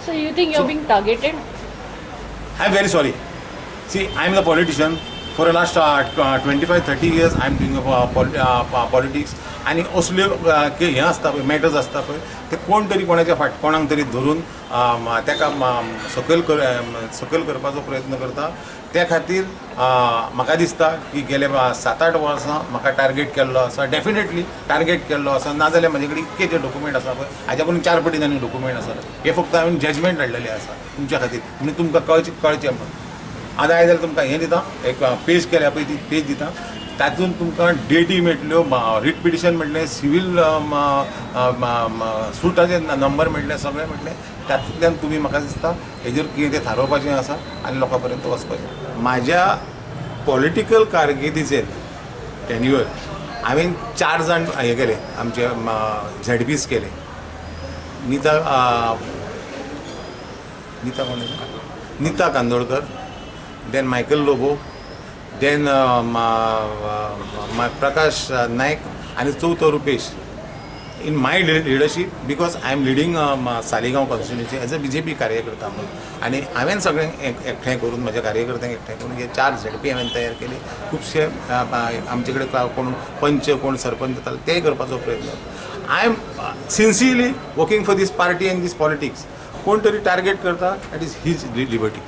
So you think you're being targeted? I'm very sorry. See, I'm the politician. For the last 25-30 years, I'm doing politics. आणि असले हे आसता पळय matters आसता पळय ते कोण तरी कोणाच्या कोणाक तरी धरून ताका सकयल करपाचो प्रयत्न करता. त्या खातीर म्हाका दिसता की गेले 7-8 वर्सां म्हाका टार्गेट केल्लो आसा, डेफिनेटली टार्गेट केल्लो आसा. नाजाल्यार म्हजे कडेन इतके जे डॉक्युमेंट आसा पळय हाज्या करून 4 पटीन आनी डॉक्युमेंट आसा. हे फक्त हांवें जजमेंट हाडलेले आसा तुमच्या खातीर म्हणजे तुमकां कळचें म्हणून. आतां आयज जाल्यार तुमकां हें दिता, एक पेज केल्या पळय ती पेज दिता. तातूंत तुमकां डेटी मेळटल्यो, रीट पिटिशन मेळटलें, सिवील सुटाचे नंबर मेळटले, सगळें मेळटलें. तातूंतल्यान तुमी म्हाका दिसता हेजेर कितें तें थारोवपाचें आसा आनी लोकां पर्यंत वचपाचें. म्हाज्या पॉलिटिकल कारकिर्दीचेर टेन्युअर हांवें 4 जाण हे केले, आमचे झेडपीस केले. नीता कांदोळकर, देन मायकल लोबो, देन प्रकाश नायक आनी चवथो Rupesh. In my leadership because I am leading Saligao constituency as a BJP कार्यकर्ता म्हणून. आनी हांवें सगळ्यांक एकठांय करून म्हाज्या कार्यकर्त्यांक एकठांय करून हे 4 झेडपी हांवें तयार केले. खुबशे आमचे कडेन कोण पंच कोण सरपंच जाताले तेय करपाचो प्रयत्न. I am sincerely working for this party and this politics. कोण तरी टार्गेट करता दॅट इज हीज लिबर्टी.